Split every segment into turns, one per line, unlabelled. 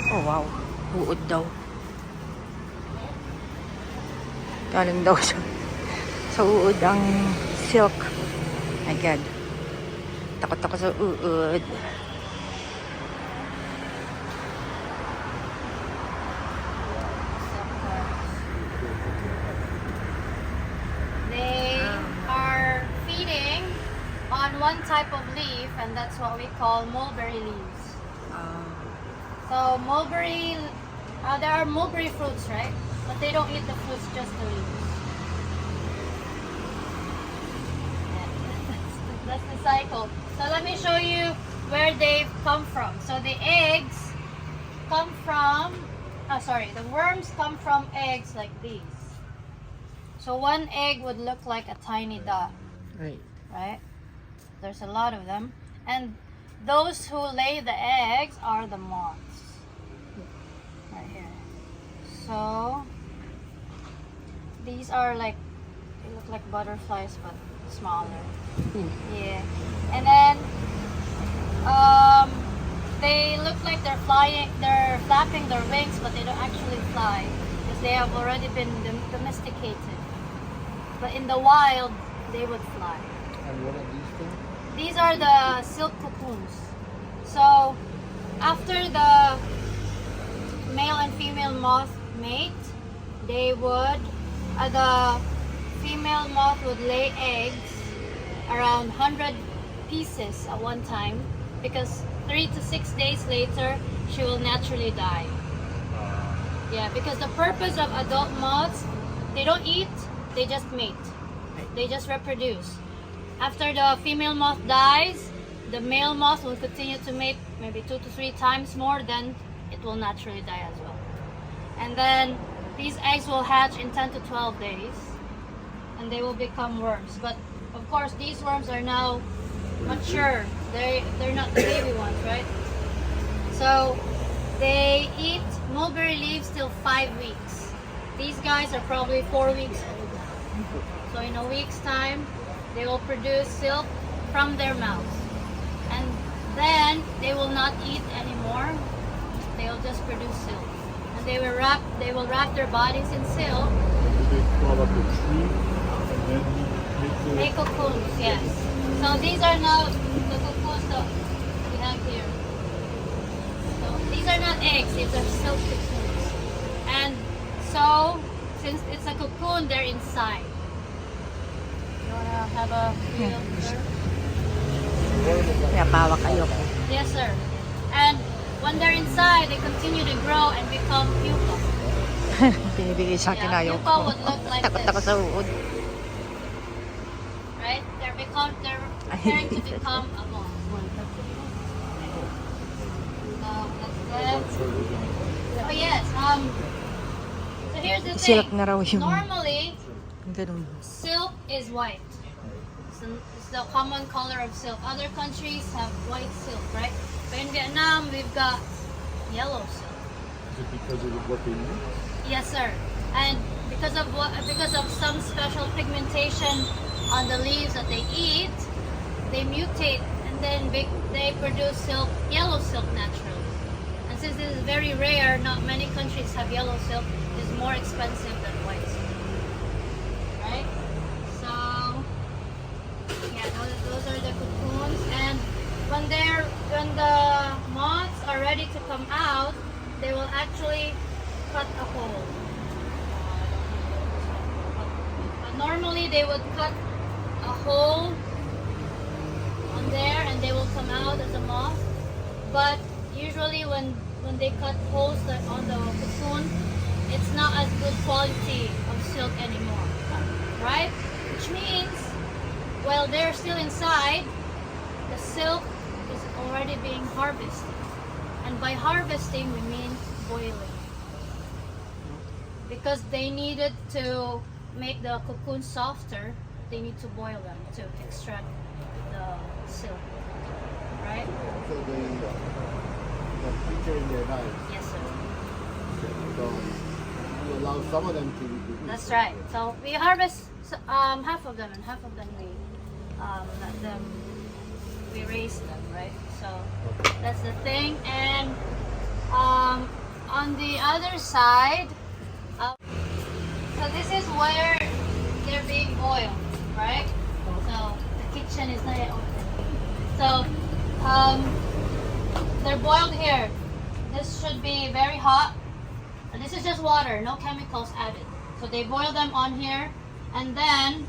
Oh wow, uod daw. Galing daw sa uod ang silk. My God. Takot ako sa uod.
They are feeding on one type of leaf, and that's what we call mulberry leaves. So mulberry, there are mulberry fruits, right? But they don't eat the fruits, just the leaves. That's the cycle. So let me show you where they've come from. So the eggs come from, the worms come from eggs like these. So one egg would look like a tiny dot, right? There's a lot of them. And those who lay the eggs are the moths. Right here. So these are like, they look like butterflies but smaller. Yeah. And then they look like they're flying, they're flapping their wings, but they don't actually fly because they have already been domesticated. But in the wild, they would fly.
And what are these things?
These are the silk cocoons. So after the male and female moth mate, they would, the female moth would lay eggs around 100 pieces at one time, because 3 to 6 days later she will naturally die. Yeah, because the purpose of adult moths, they don't eat, they just mate. They just reproduce. After the female moth dies, the male moth will continue to mate maybe 2 to 3 times more, then it will naturally die as well. And then these eggs will hatch in 10 to 12 days and they will become worms. But of course these worms are now mature. They're not the baby ones, right? So they eat mulberry leaves till 5 weeks. These guys are probably 4 weeks old. So in a week's time, they will produce silk from their mouths. And then they will not eat anymore. They will just produce silk. And they will wrap their bodies in silk.
They crawl up a tree and then
Make cocoons, yes. So these are now the cocoons that we have here. So these are not eggs, these are silk cocoons. And so, since it's a cocoon, they're inside. You wanna have a feel, sir?
Kaya pawa kayo.
Yes, sir. And when they're inside, they continue to grow and become pupa.
Binibigay sa akin
Yeah,
ayaw
pupa
ko.
would look like
Takot
this.
ako sa uod.
Right? They're preparing to become a moth. Oh yes. So here's the thing.
Silk na raw yung
Normally,
ganun.
silk is white. It's the common color of silk. Other countries have white silk, right? But in Vietnam, we've got yellow silk.
Is it because of what they eat?
Yes, sir. And because of some special pigmentation on the leaves that they eat, they mutate and then they produce silk, yellow silk naturally. And since this is very rare, not many countries have yellow silk. It's more expensive than white silk. Right? So yeah, those are the cocoons. And when the moths are ready to come out, they will actually cut a hole. But normally they would cut a hole on there and they will come out as a moth. But usually when they cut holes on the cocoon, it's not as good quality of silk anymore, right? Which means while they're still inside, the silk is already being harvested. And by harvesting, we mean boiling. Because they needed to make the cocoon softer, they need to boil them to extract the silk. Right?
So they feature in their lives.
Yes, sir.
So you allow some of them to reproduce.
That's right. So we harvest half of them, and half of them we let them, we raise them, right? So that's the thing. And on the other side, so this is where they're being boiled, right? So the kitchen is not yet open. So they're boiled here. This should be very hot. And this is just water, no chemicals added. So they boil them on here, and then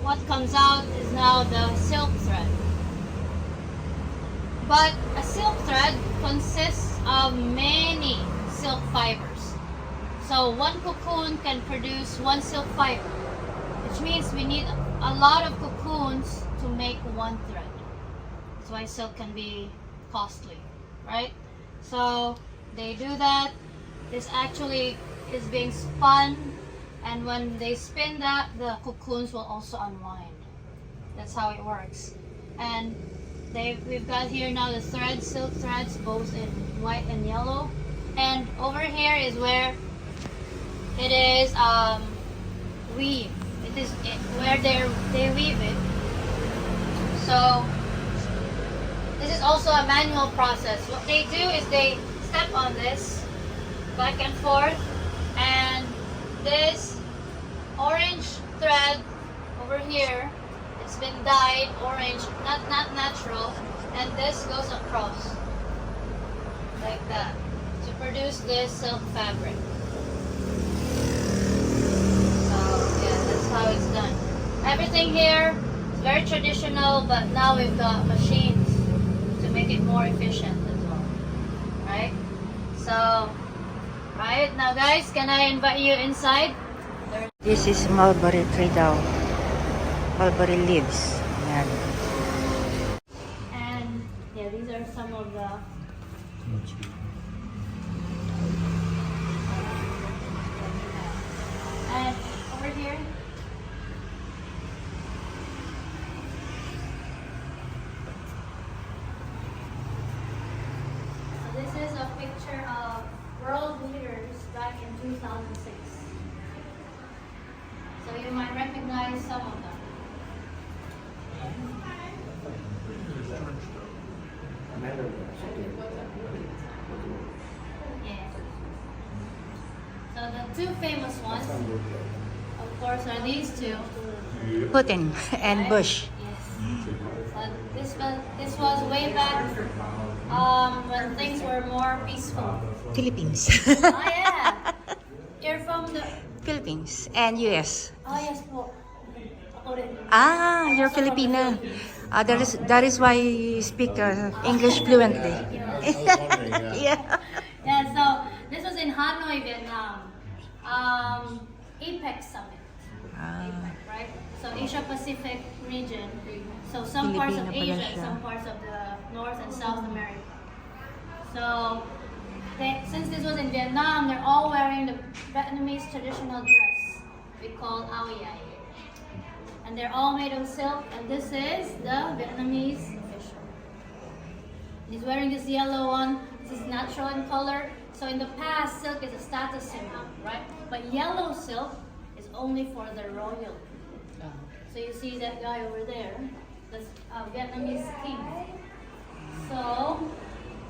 what comes out is now the silk thread. But a silk thread consists of many silk fibers. So one cocoon can produce one silk fiber, which means we need a lot of cocoons to make one thread. That's why silk can be costly, right? So they do that. This actually is being spun, and when they spin that, the cocoons will also unwind. That's how it works. And we've got here now the threads, silk threads, both in white and yellow. And over here is where it is weave. It is where they weave it. So this is also a manual process. What they do is they step on this back and forth, and this orange thread over here, it's been dyed orange, not natural, and this goes across like that to produce this silk fabric. So yeah, that's how it's done. Everything here is very traditional, but now we've got machines to make it more efficient as well, right? So right now, guys, can I invite you inside?
This is mulberry tree daw. Mulberry leaves. Yan.
And yeah, these are some of the and over here. So this is a picture of world leaders back in 2006. So you might recognize some of them. Yeah. So the two famous ones, of course, are these two.
Putin and Bush.
Yes. So this was way back when things were more peaceful.
Philippines.
Oh yeah. You're from the
Philippines and US.
Oh yes po. Ako rin.
Ah, you're Filipina. That is why you speak English fluently. Yeah.
Yeah, so this was in Hanoi, Vietnam. APEC Summit,
Ah,
right? So Asia Pacific region. So some parts of
Filipino pala
Asia,
siya.
some parts of the North and South America. So since this was in Vietnam, they're all wearing the Vietnamese traditional dress we call hoian. And they're all made of silk, and this is the Vietnamese official. He's wearing this yellow one. This is natural in color. So in the past, silk is a status symbol, right? But yellow silk is only for the royal. So you see that guy over there, that's a Vietnamese king. So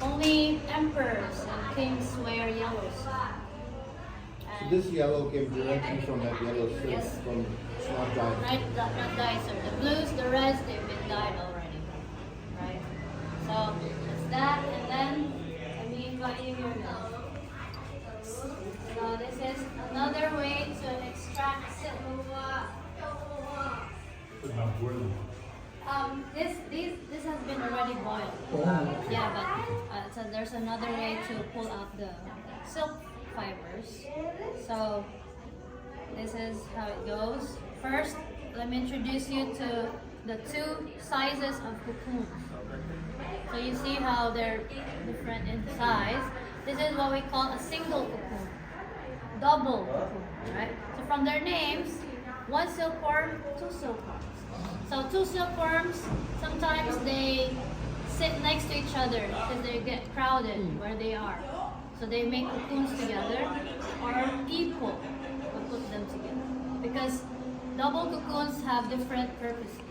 only emperors and kings wear yellow silk.
So this yellow came directly from that yellow silk,
Yes.
from not dyed.
Right, not dyed, sir. The blues, the reds, they've been dyed already. Right? So, that's that. And then, let me invite you here now. So, this is another way to extract silk. This has been already boiled. Yeah, but so there's another way to pull out the silk fibers. So, this is how it goes. First, let me introduce you to the two sizes of cocoons. So you see how they're different in size. This is what we call a single cocoon, double cocoon, right? So from their names, one silkworm, two silkworms. So two silkworms, sometimes they sit next to each other because they get crowded where they are. So they make cocoons together, or people will put them together. Because double cocoons have different purposes.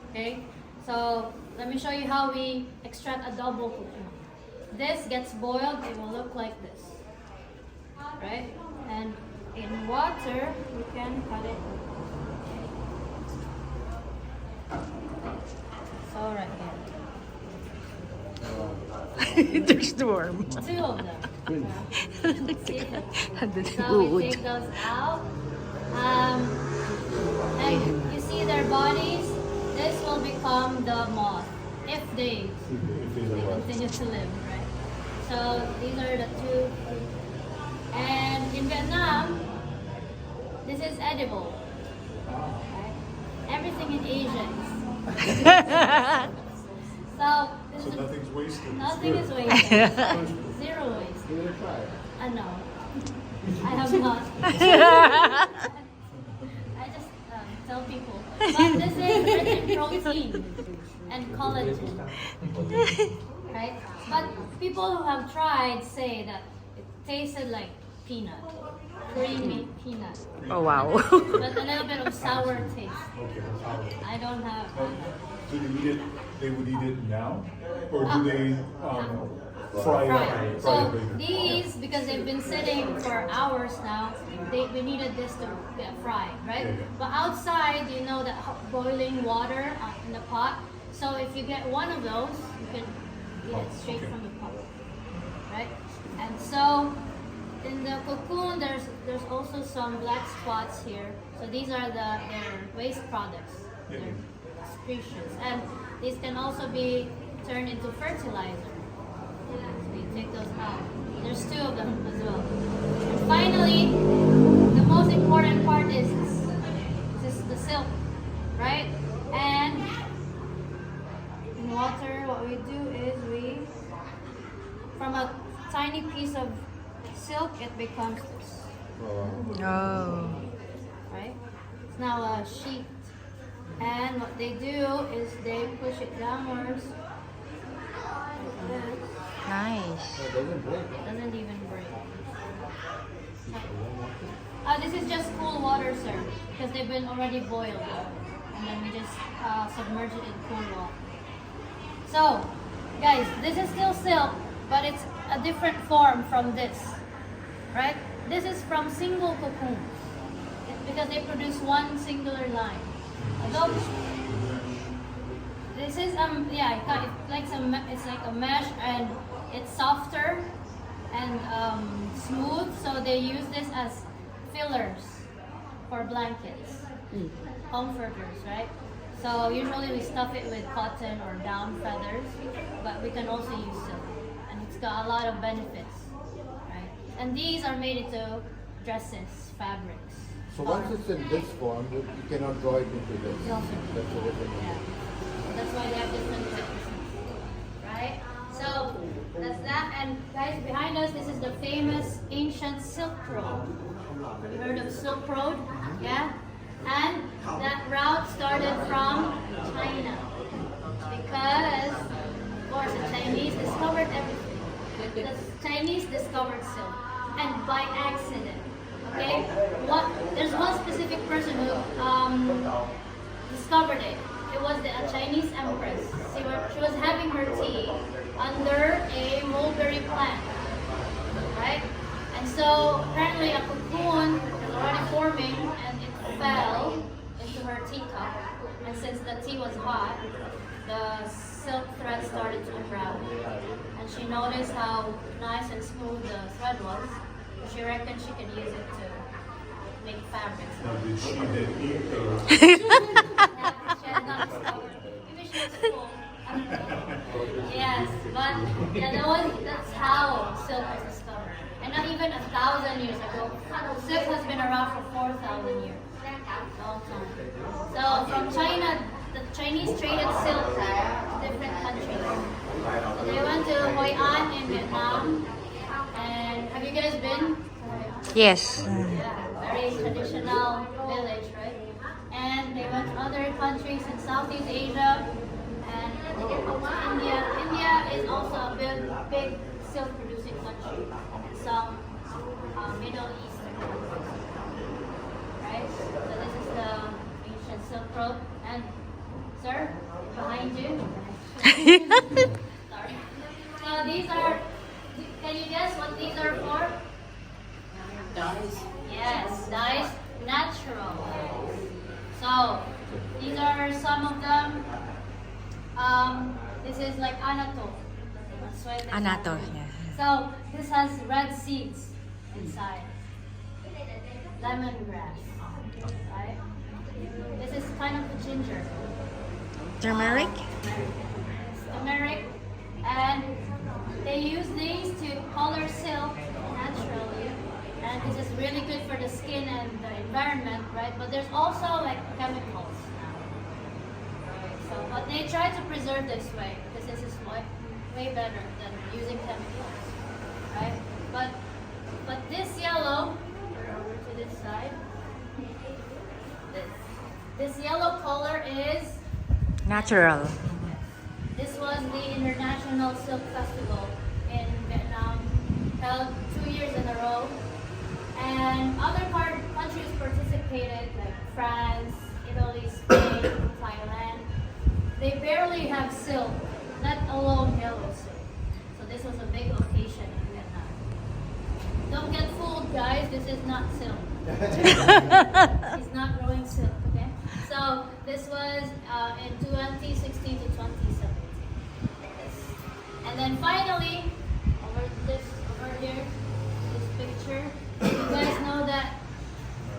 Okay? So let me show you how we extract a double cocoon. this gets boiled, it will look like this, right? And in water, we can cut it. So right here.
There's the worm.
2 of them. See?
And then
So we
wood.
take those out. And you see their bodies. This will become the moth if they continue to live, right? So these are the 2. And in Vietnam, this is edible. Right? Everything in Asia is. So this
So
is
nothing's wasted.
nothing is wasted. 0 waste.
You gonna try it?
No, I have not. I just tell people. But this is rich in protein and collagen, right? But people who have tried say that it tasted like peanut, creamy peanut,
Oh, wow.
but a little bit of sour taste.
Okay, that's how it is.
I don't have.
Do they eat it? They would eat it now, or do they fry
Right.
it?
So
later?
these, because they've been sitting for hours now, we needed this to get fried, right?
Yeah, yeah.
But outside, you know that boiling water in the pot. So if you get one of those, you can eat it straight
okay.
from the pot, right? And so in the cocoon, there's also some black spots here. So these are their waste products,
Yeah.
their excretions, and these can also be turned into fertilizer. So we take those out. There's 2 of them as well. And finally, the most important part is this is the silk, right? And in water, what we do is from a tiny piece of silk, it becomes this,
Oh.
right? It's now a sheet. And what they do is they push it downwards. Like this.
Nice.
It doesn't break.
Doesn't even break. This is just cool water, sir, because they've been already boiled, and then we just submerge it in cool water. So, guys, this is still silk, but it's a different form from this, right? This is from single cocoons, because they produce one singular line. Although this is it's like a mesh, and it's softer and smooth, so they use this as fillers for blankets, comforters, right? So usually we stuff it with cotton or down feathers, but we can also use silk, and it's got a lot of benefits, right? And these are made into dresses, fabrics.
So once it's in this form, you cannot draw it into this.
No.
That's the difference.
Yeah. That's why they have different thicknesses, right? So that's that. And guys, behind us, this is the famous ancient Silk Road. Have you heard of Silk Road? Yeah. And that route started from China because, of course, the Chinese discovered everything. The Chinese discovered silk, and by accident. Okay. There's one specific person who discovered it. It was the Chinese empress. She was having her tea under a mulberry plant, right? And so apparently a cocoon was already forming, and it fell into her teacup. And since the tea was hot, the silk thread started to unravel. And she noticed how nice and smooth the thread was. She reckoned she could use it to make fabrics.
Now, did she then eat the?
Yeah, she had not discovered. Maybe she was full. I don't know. Yes, but yeah, that's how silk was discovered. And not even 1,000 years ago. Silk has been around for 4,000 years. Long time. So from China, the Chinese traded silk to different countries. So they went to Hoi An in Vietnam. And have you guys been?
Yes.
Yeah, very traditional village, right? And they went to other countries in Southeast Asia, and they get to India. India is also a big silk producing country, and some Middle Eastern countries, right? So this is the ancient Silk Road, and sir, behind you. Sorry. So these are can you guess what these are for?
Dyes.
Yes, dyes, natural. So these are some of them. This is like anato. That's why they
Anato,
call it.
yeah.
So this has red seeds inside. Lemongrass. Right? This is kind of a ginger.
Turmeric?
Turmeric. And they use these to color silk naturally. And this is really good for the skin and the environment, right? But there's also like chemicals now. So, but they try to preserve this way because this is way better than using chemicals, right? But this yellow, over to this side, this yellow color is,
Natural.
this was the International Silk Festival in Vietnam, held 2 years in a row. And other countries participated, like France, Italy, Spain, Thailand. They barely have silk, let alone yellow silk. So this was a big occasion in Vietnam. Don't get fooled, guys. This is not silk. It's not growing silk, okay? So this was in 2016 to 2017. And then finally, over here, this picture. You guys know that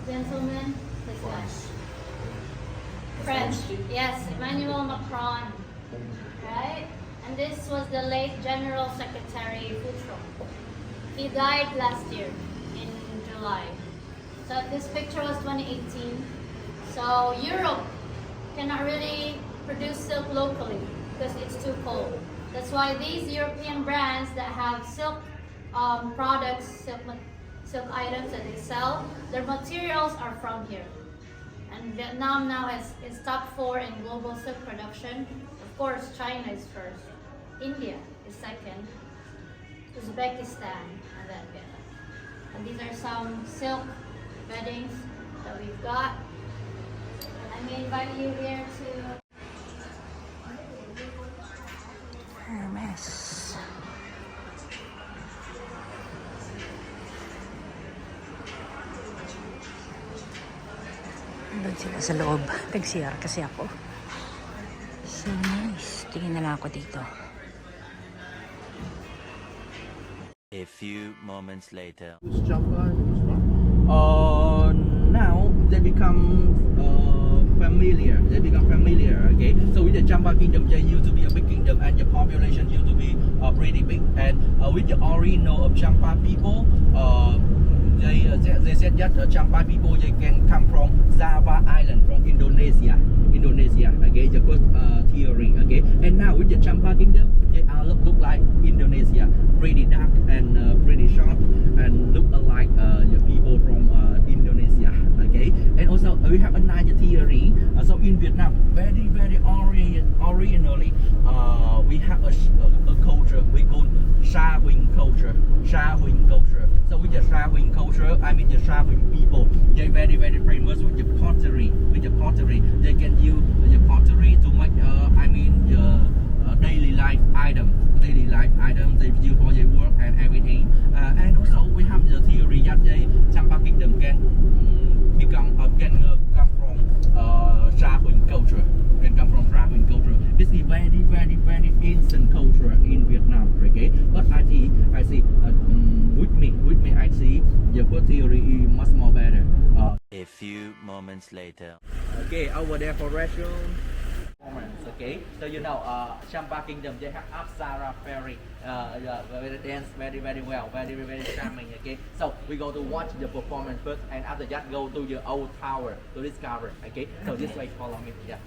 gentleman? This guy. French. Yes, Emmanuel Macron. Right? And this was the late General Secretary Boutron. He died last year in July. So this picture was 2018. So Europe cannot really produce silk locally because it's too cold. That's why these European brands that have silk products, silk items that they sell, their materials are from here. And Vietnam now is top 4 in global silk production. Of course, China is first. India is second. Uzbekistan, and then Vietnam. And these are some silk beddings that we've got. I may invite you here to
Hermes. Doon sila sa loob. Nag-CR kasi ako. So nice. Tingin na lang ako dito.
A few moments later.
Which jumper and which one?
Now they become familiar. They become familiar. Okay, so with the Champa Kingdom, they used to be a big kingdom, and the population used to be pretty big. And with the origin of Champa people, they said that Champa people they can come from Java Island, from Indonesia. Okay, the first theory. Okay, and now with the Champa Kingdom, they all look like Indonesia, pretty dark and pretty short, and look alike the people from Indonesia. Okay, and also we have another theory. So in Vietnam, very originally, we have a culture we call Sa Huỳnh culture. So with the Sa Huỳnh culture, I mean the Sa Huỳnh people, they're very famous with the pottery. They can use the pottery to make the daily life items they use for their work and everything. And also we have the theory that the Champa Kingdom can come from Sa Huỳnh culture. This is very ancient culture in Vietnam. Okay, but I see with me I see the first theory is much more better.
A few moments later.
Okay, over there for restaurant. Okay, so you know, Champa Kingdom they have Apsara Fairy. They dance very well, very charming. Okay, so we go to watch the performance first, and after that go to the old tower to discover. Okay, so this way follow me. Yeah.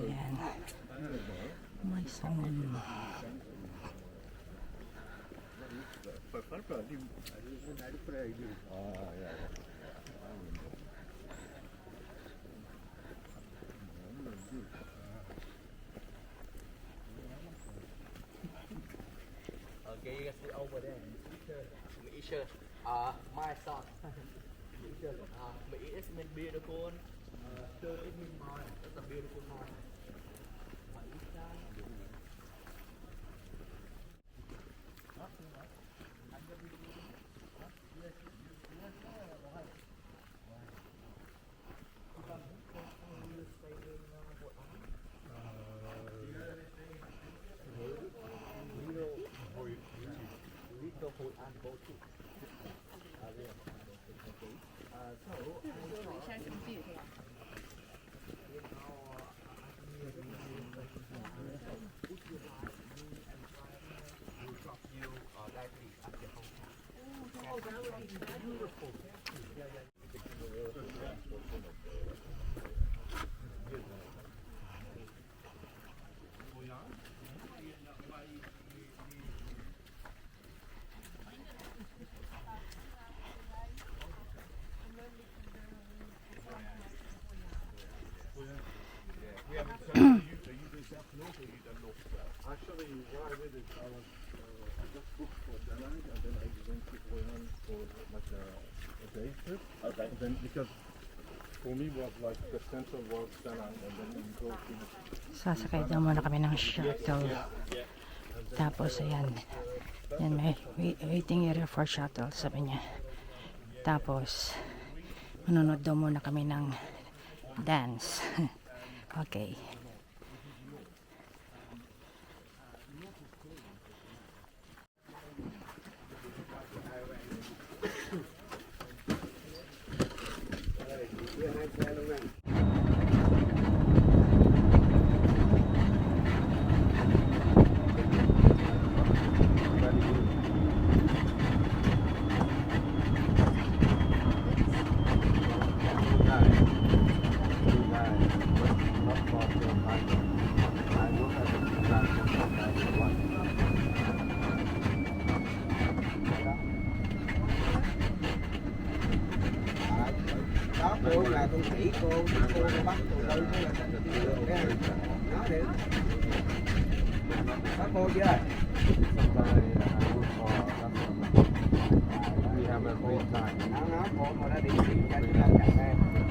Ayan. My son.
Okay, you can see over there. Malaysia, my son. Malaysia is beautiful. Still in his mind. It's a beautiful mind. Hoi An boat too.
Actually, what I did is I just booked for Da Nang and then I went to Hoi An for like a day trip. Okay. And then because for me was like the central was Da Nang and then you go to
Sasakay daw muna kami ng shuttle. Tapos ayan. Yan may waiting area for shuttle, sabi niya. Tapos manonood daw muna kami ng dance. Okay.
Cô là con sĩ cô bắt cô tư là nó đi bắt cô chưa nó cô mà đã đi cho chúng ta chặt em rồi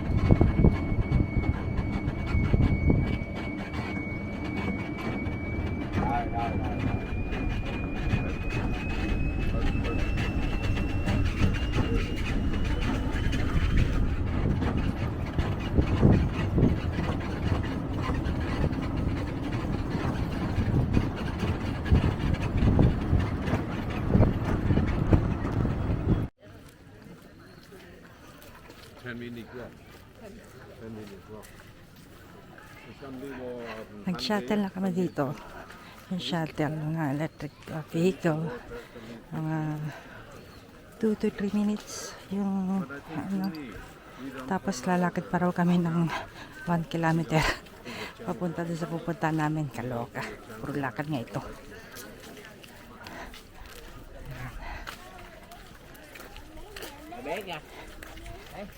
Nag-shuttle na kami dito. Yung shuttle na electric vehicle. Mga 2 to 3 minutes yung ano. Tapos lalakad pa raw kami ng 1 kilometer. Papunta doon sa pupunta namin. Kaloka. Puro lakad nga ito.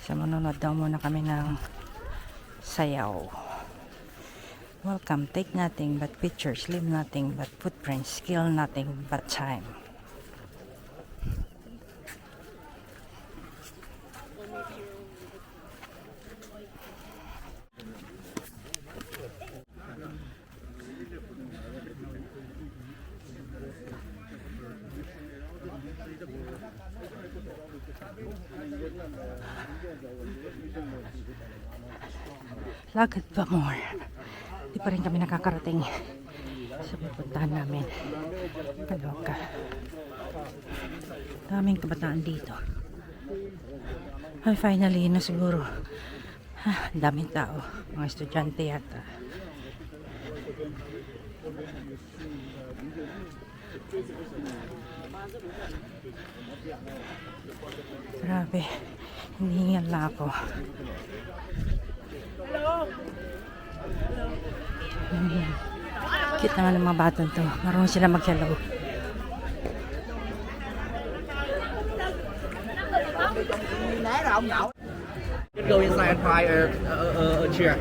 So manonood daw muna kami ng sayaw. Welcome, take nothing but pictures, leave nothing but footprints, kill nothing but time. Lakad pa more. Di pa rin kami nakakarating sa pupuntahan namin. Kaloka. Daming kabataan dito. Ay, finally na siguro. Daming tao. Mga estudyante yata. Grabe. Hinihingal na ako. Hello. Cute naman ng mga batang to. Marunong sila mag-hello.
Just go inside and buy a chair.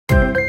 Bye.